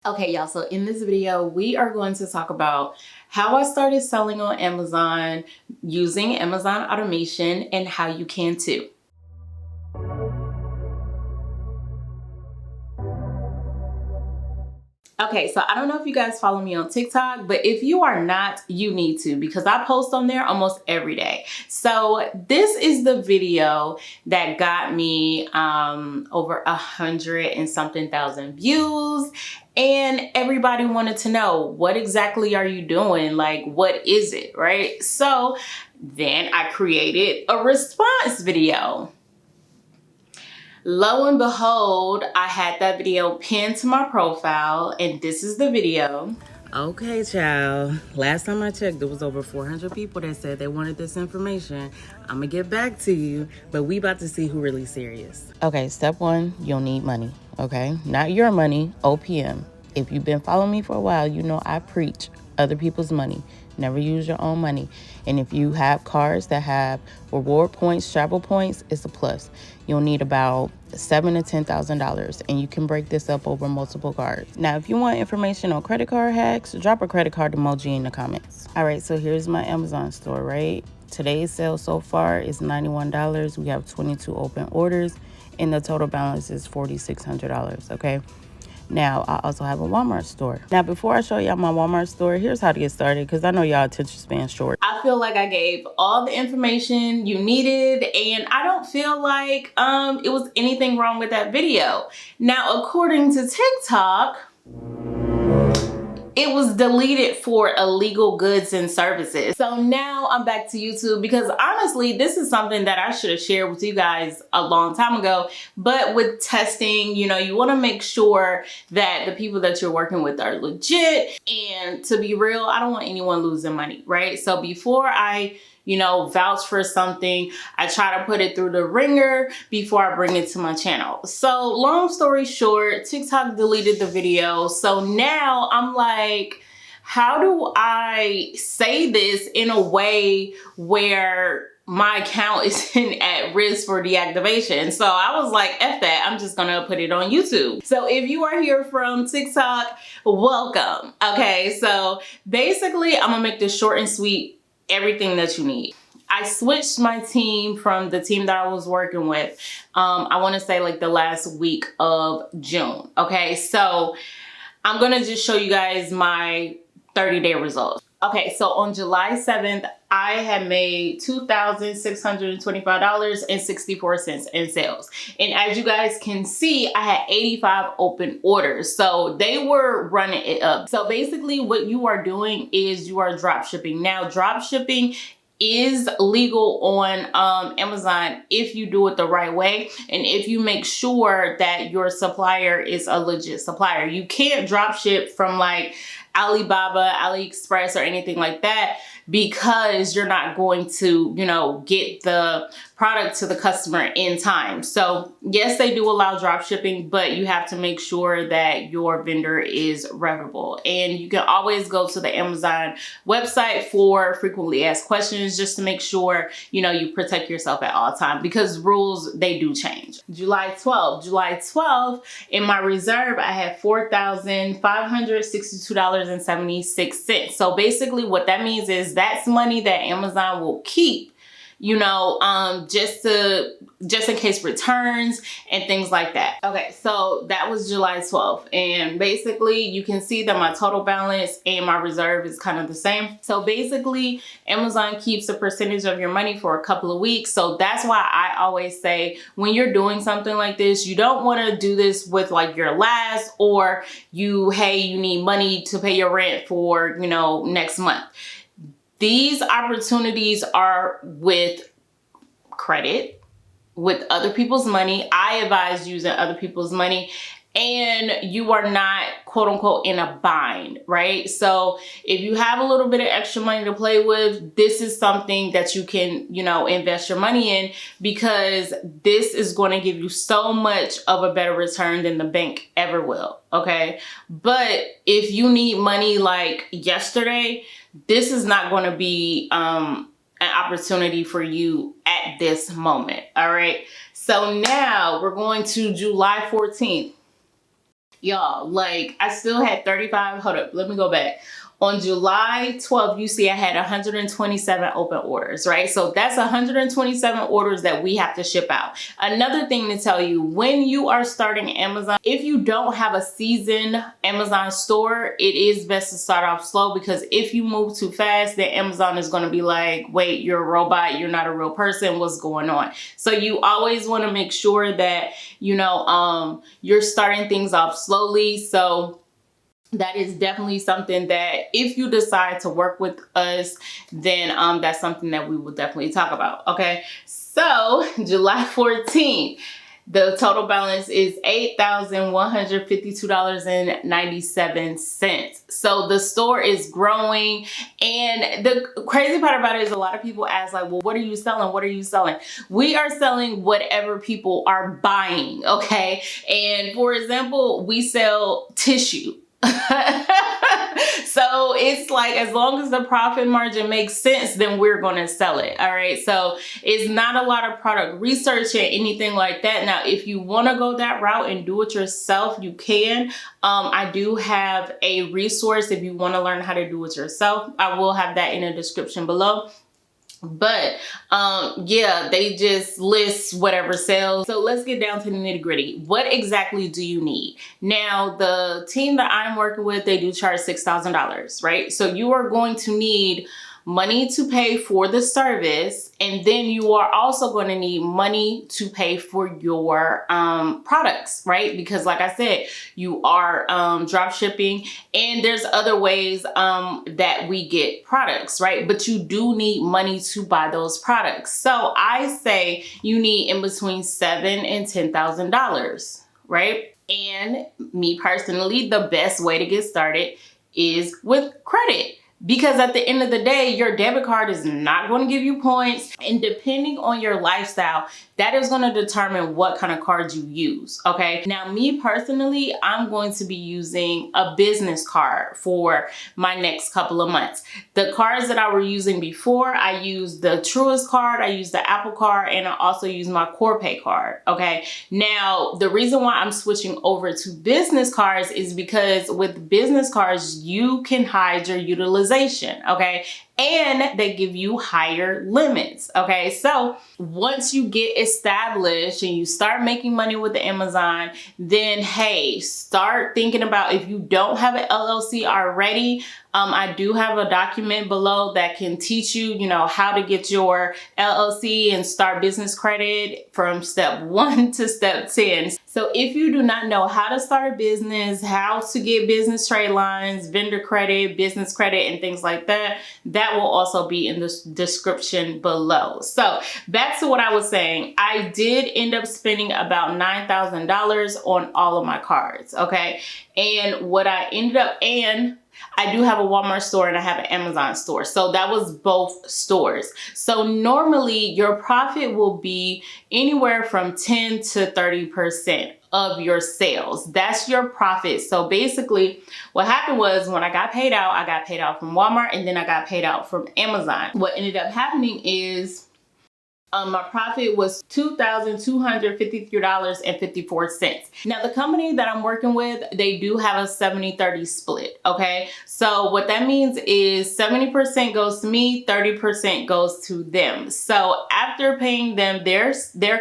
Okay, y'all, so in this video, we are going to talk about how I started selling on Amazon using Amazon automation and how you can too. Okay, so I don't know if you guys follow me on TikTok, but if you are not, you need to, because I post on there almost every day. So this is the video that got me over 100 and something thousand views. And everybody wanted to know, what exactly are you doing? Like, what is it, right? So then I created a response video. Lo and behold, I had that video pinned to my profile, and this is the video. Okay, child. Last time I checked, there was over 400 people that said they wanted this information. I'm gonna get back to you, but we about to see who really serious. Okay, step one, you'll need money, okay? Not your money, OPM. If you've been following me for a while, you know I preach other people's money. Never use your own money. And if you have cards that have reward points, travel points, it's a plus. You'll need about $7,000 to $10,000, and you can break this up over multiple cards. Now, if you want information on credit card hacks, drop a credit card emoji in the comments. All right, so here's my Amazon store, right? Today's sale so far is $91. We have 22 open orders, and the total balance is $4,600, okay? Now, I also have a Walmart store. Now, before I show y'all my Walmart store, here's how to get started, because I know y'all attention span short. I feel like I gave all the information you needed, and I don't feel like it was anything wrong with that video. Now, according to TikTok, it was deleted for illegal goods and services. So now I'm back to YouTube, because honestly, this is something that I should have shared with you guys a long time ago. But with testing, you know, you want to make sure that the people that you're working with are legit. And to be real, I don't want anyone losing money, right? So before I vouch for something, I try to put it through the ringer before I bring it to my channel. So long story short, TikTok deleted the video. So now I'm like, how do I say this in a way where my account isn't at risk for deactivation? So I was like, F that, I'm just gonna put it on YouTube. So if you are here from TikTok, welcome. Okay, so basically I'm gonna make this short and sweet. Everything that you need. I switched my team from the team that I was working with. I want to say like the last week of June. Okay, so I'm gonna just show you guys my 30-day results. Okay, so on July 7th, I had made $2,625.64 in sales. And as you guys can see, I had 85 open orders. So they were running it up. So basically what you are doing is you are drop shipping. Now, drop shipping is legal on Amazon if you do it the right way, and if you make sure that your supplier is a legit supplier. You can't drop ship from like Alibaba, AliExpress, or anything like that, because you're not going to, get the product to the customer in time. So yes, they do allow drop shipping, but you have to make sure that your vendor is reputable. And you can always go to the Amazon website for frequently asked questions, just to make sure, you protect yourself at all times, because rules, they do change. July 12th, in my reserve, I had $4,562.76. So basically what that means is that's money that Amazon will keep, just in case returns and things like that. Okay, so that was July 12th. And basically you can see that my total balance and my reserve is kind of the same. So basically Amazon keeps a percentage of your money for a couple of weeks. So that's why I always say, when you're doing something like this, you don't want to do this with like your last, or you need money to pay your rent for, next month. These opportunities are with credit, with other people's money. I advise using other people's money, and you are not, quote unquote, in a bind, right? So if you have a little bit of extra money to play with, this is something that you can, invest your money in, because this is going to give you so much of a better return than the bank ever will, okay? But if you need money like yesterday, this is not going to be an opportunity for you at this moment, all right? So now we're going to July 14th. Y'all, like, I still had 35. Hold up, let me go back. On July 12th, you see I had 127 open orders, right? So that's 127 orders that we have to ship out. Another thing to tell you, when you are starting Amazon, if you don't have a seasoned Amazon store, it is best to start off slow, because if you move too fast, then Amazon is going to be like, wait, you're a robot, you're not a real person, what's going on? So you always want to make sure that, you know, you're starting things off slowly. So that is definitely something that if you decide to work with us, then that's something that we will definitely talk about. Okay, so July 14th, the total balance is $8,152.97. So the store is growing, and the crazy part about it is a lot of people ask, like, well, what are you selling? What are you selling? We are selling whatever people are buying, okay? And for example, we sell tissue. So it's like, as long as the profit margin makes sense, then we're going to sell it. All right. So it's not a lot of product research or anything like that. Now, if you want to go that route and do it yourself, you can. I do have a resource if you want to learn how to do it yourself. I will have that in the description below. But yeah, they just list whatever sells. So let's get down to the nitty gritty. What exactly do you need? Now, the team that I'm working with, they do charge $6,000, right? So you are going to need money to pay for the service, and then you are also going to need money to pay for your products, right? Because like I said, you are drop shipping, and there's other ways that we get products, right? But you do need money to buy those products. So I say you need in between $7,000 and $10,000, right? And me personally, the best way to get started is with credit. Because at the end of the day, your debit card is not going to give you points. And depending on your lifestyle, that is going to determine what kind of card you use. Okay. Now, me personally, I'm going to be using a business card for my next couple of months. The cards that I were using before, I used the Truist card, I used the Apple card, and I also used my Corpay card. Okay. Now, the reason why I'm switching over to business cards is because with business cards, you can hide your utilization. Okay, and they give you higher limits. Okay, so once you get established and you start making money with the Amazon, then hey, start thinking about, if you don't have an LLC already, I do have a document below that can teach you, you know, how to get your LLC and start business credit from step 1 to step 10. So if you do not know how to start a business, how to get business trade lines, vendor credit, business credit, and things like that, that will also be in the description below. So back to what I was saying, I did end up spending about $9,000 on all of my cards. Okay. And what I ended up, and I do have a Walmart store and I have an Amazon store. So that was both stores. So normally your profit will be anywhere from 10 to 30% of your sales. That's your profit. So basically what happened was, when I got paid out from Walmart, and then I got paid out from Amazon. What ended up happening is my profit was $2,253.54. Now, the company that I'm working with, they do have a 70-30 split. Okay. So what that means is 70% goes to me, 30% goes to them. So after paying them their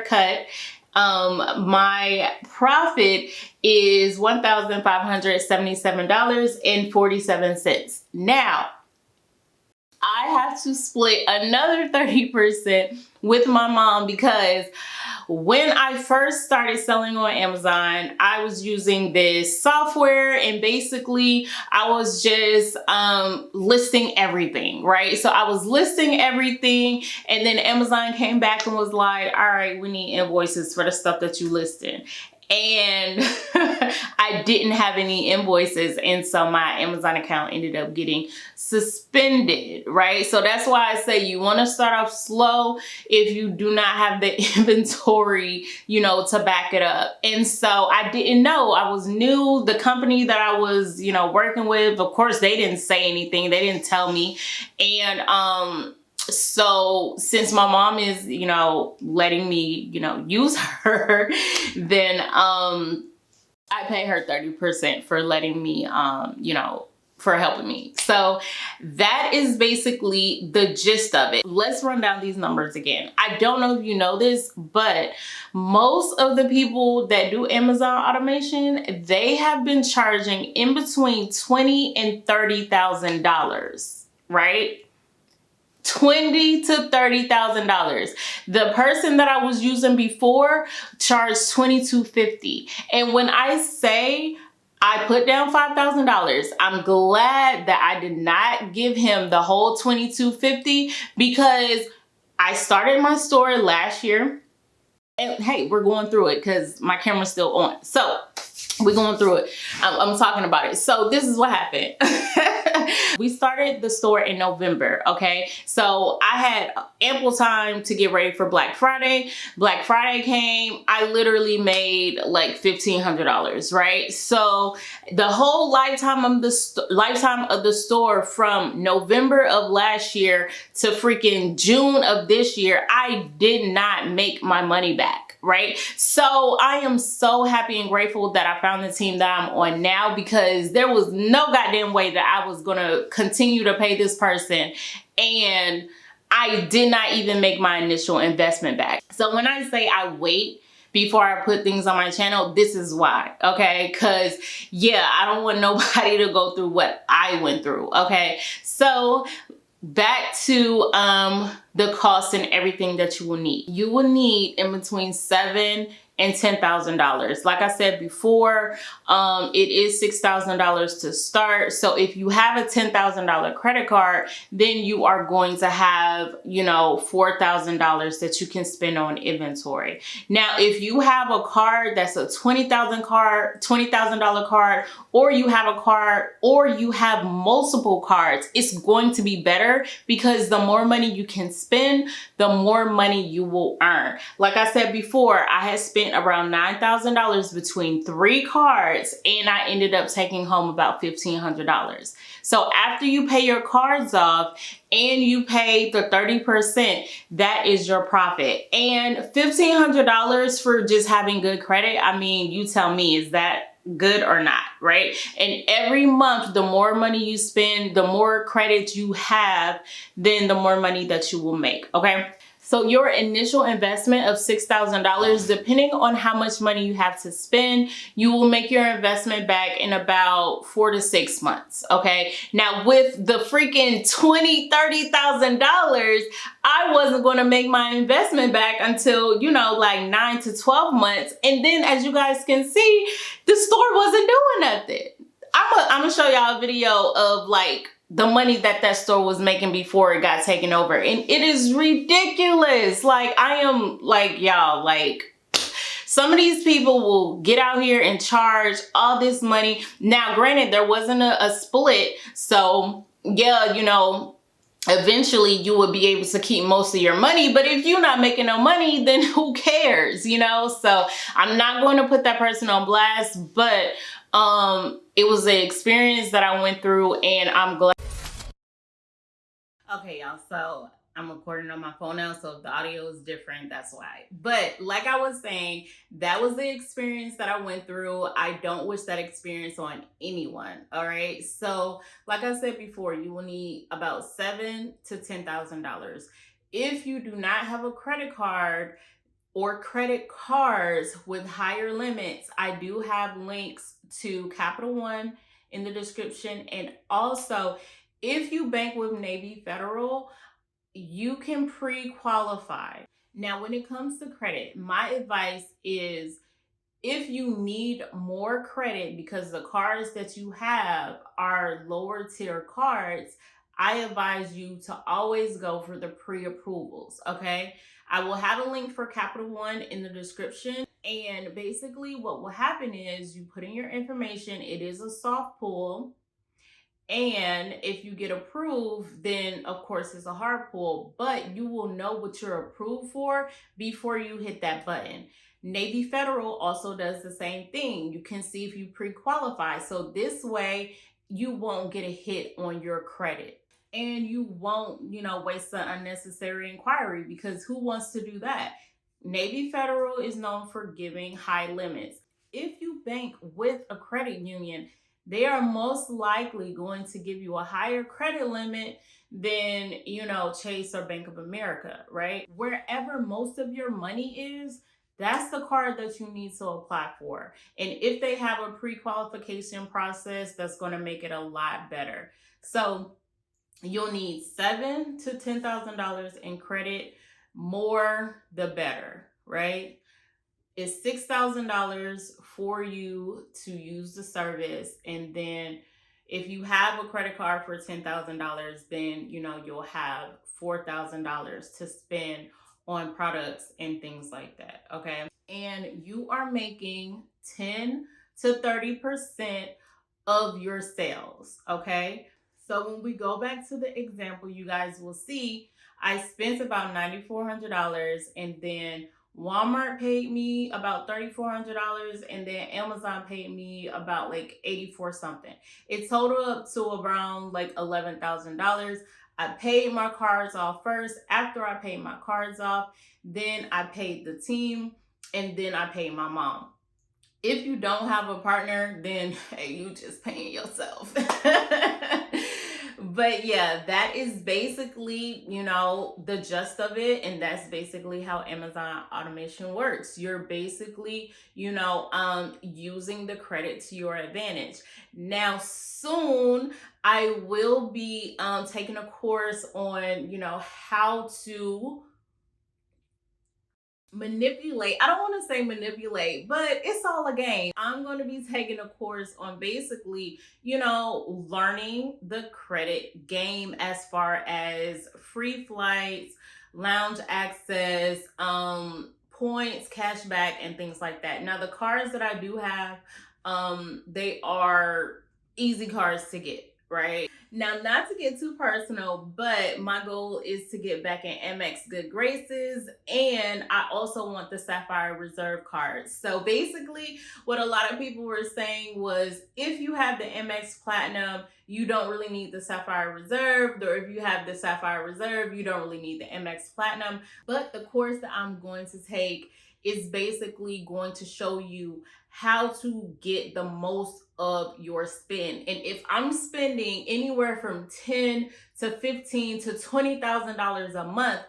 cut, my profit is $1,577.47. Now, I have to split another 30% with my mom, because when I first started selling on Amazon, I was using this software, and basically I was just listing everything, right? So I was listing everything, and then Amazon came back and was like, all right, we need invoices for the stuff that you listed. And I didn't have any invoices, and so my Amazon account ended up getting suspended, right? So that's why I say you want to start off slow if you do not have the inventory, you know, to back it up. And so I didn't know. I was new. The company that I was, you know, working with, of course, they didn't say anything. They didn't tell me. And so since my mom is, you know, letting me, you know, use her, then I pay her 30% for letting me, you know, for helping me. So that is basically the gist of it. Let's run down these numbers again. I don't know if you know this, but most of the people that do Amazon automation, they have been charging in between $20,000 and $30,000, right? $20,000 to $30,000. The person that I was using before charged $2,250. And when I say I put down $5,000, I'm glad that I did not give him the whole $2,250, because I started my store last year. And hey, we're going through it because my camera's still on. So we're going through it. I'm talking about it. So this is what happened. We started the store in November, okay? So I had ample time to get ready for Black Friday. Black Friday came, I literally made like $1,500, right? So the whole lifetime of the store, from November of last year to freaking June of this year, I did not make my money back, right? So I am so happy and grateful that I found the team that I'm on now, because there was no goddamn way that I was gonna continue to pay this person and I did not even make my initial investment back. So when I say I wait before I put things on my channel, this is why, okay? Because yeah, I don't want nobody to go through what I went through, okay? So back to the cost and everything that you will need. You will need in between $7,000 and $10,000. Like I said before, it is $6,000 to start. So if you have a $10,000 credit card, then you are going to have, you know, $4,000 that you can spend on inventory. Now, if you have a card that's a $20,000 card, or you have a card, or you have multiple cards, it's going to be better, because the more money you can spend, the more money you will earn. Like I said before, I had spent around $9,000 between 3 cards, and I ended up taking home about $1,500. So after you pay your cards off and you pay the 30%, that is your profit. And $1,500 for just having good credit, I mean, you tell me, is that good or not, right? And every month, the more money you spend, the more credit you have, then the more money that you will make, okay? So your initial investment of $6,000, depending on how much money you have to spend, you will make your investment back in about 4 to 6 months, okay? Now with the freaking $20,000, $30,000, I wasn't gonna make my investment back until, you know, like 9 to 12 months. And then as you guys can see, the store wasn't doing nothing. I'm gonna show y'all a video of like the money that store was making before it got taken over, and it is ridiculous. Like, I am like, y'all, like, some of these people will get out here and charge all this money. Now granted, there wasn't a split, so yeah, you know, eventually you would be able to keep most of your money, but if you're not making no money, then who cares, you know? So I'm not going to put that person on blast, but it was an experience that I went through, and I'm glad. Okay, y'all, so I'm recording on my phone now, so if the audio is different, that's why. But like I was saying, that was the experience that I went through. I don't wish that experience on anyone, all right? So like I said before, you will need about $7,000 to $10,000. If you do not have a credit card or credit cards with higher limits, I do have links to Capital One in the description. And also, if you bank with Navy Federal, you can pre-qualify. Now, when it comes to credit, my advice is, if you need more credit because the cards that you have are lower tier cards, I advise you to always go for the pre-approvals, okay? I will have a link for Capital One in the description. And basically what will happen is you put in your information. It is a soft pull. And if you get approved, then of course it's a hard pull, but you will know what you're approved for before you hit that button. Navy Federal also does the same thing. You can see if you pre-qualify. So this way you won't get a hit on your credit, and you won't, you know, waste an unnecessary inquiry, because who wants to do that? Navy Federal is known for giving high limits. If you bank with a credit union, they are most likely going to give you a higher credit limit than, Chase or Bank of America, right? Wherever most of your money is, that's the card that you need to apply for. And if they have a pre-qualification process, that's going to make it a lot better. So you'll need $7,000 to $10,000 in credit. More the better, right? It's $6,000 for you to use the service. And then if you have a credit card for $10,000, then, you'll have $4,000 to spend on products and things like that. Okay. And you are making 10 to 30% of your sales. Okay. So when we go back to the example, you guys will see I spent about $9,400, and then Walmart paid me about $3,400, and then Amazon paid me about like 84 something. It totaled up to around like $11,000. I paid my cards off first. After I paid my cards off, then I paid the team, and then I paid my mom. If you don't have a partner, then hey, you just paying yourself. But yeah, that is basically, the gist of it. And that's basically how Amazon automation works. You're basically, using the credit to your advantage. Now, soon I will be taking a course on, how to manipulate. I don't want to say manipulate, but it's all a game. I'm going to be taking a course on basically, learning the credit game as far as free flights, lounge access, points, cashback, and things like that. Now, the cards that I do have, they are easy cards to get, right? Now, not to get too personal, but my goal is to get back in Amex good graces, and I also want the Sapphire Reserve cards. So basically, what a lot of people were saying was, if you have the Amex Platinum, you don't really need the Sapphire Reserve, or if you have the Sapphire Reserve, you don't really need the Amex Platinum. But the course that I'm going to take is basically going to show you how to get the most of your spend. And if I'm spending anywhere from $10,000 to $15,000 to $20,000 a month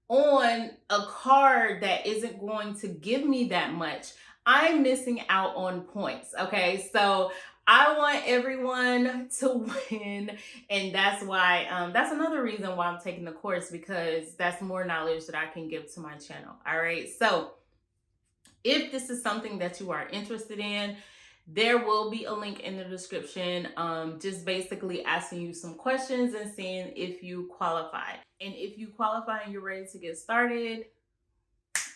on a card that isn't going to give me that much, I'm missing out on points. Okay, so I want everyone to win, and that's why that's another reason why I'm taking the course, because that's more knowledge that I can give to my channel. All right, so if this is something that you are interested in, there will be a link in the description, just basically asking you some questions and seeing if you qualify. And if you qualify and you're ready to get started,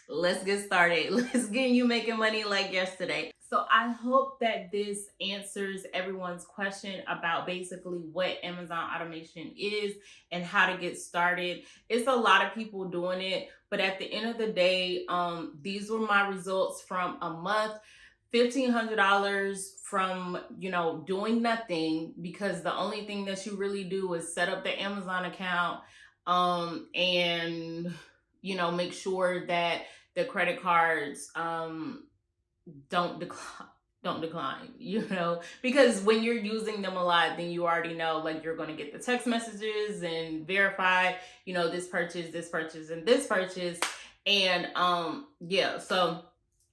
let's get started. Let's get you making money like yesterday. So I hope that this answers everyone's question about basically what Amazon automation is and how to get started. It's a lot of people doing it, but at the end of the day, these were my results from a month. $1,500 from, doing nothing, because the only thing that you really do is set up the Amazon account, and, make sure that the credit cards, don't decline, because when you're using them a lot, then you already know, like, you're going to get the text messages and verify, this purchase, and this purchase. And, yeah, so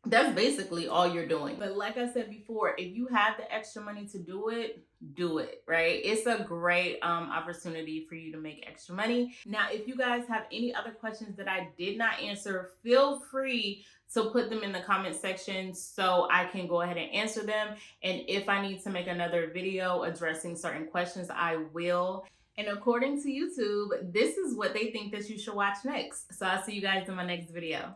that's basically all you're doing. But like I said before, if you have the extra money to do it, right? It's a great opportunity for you to make extra money. Now, if you guys have any other questions that I did not answer, feel free to put them in the comment section so I can go ahead and answer them. And if I need to make another video addressing certain questions, I will. And according to YouTube, this is what they think that you should watch next. So I'll see you guys in my next video.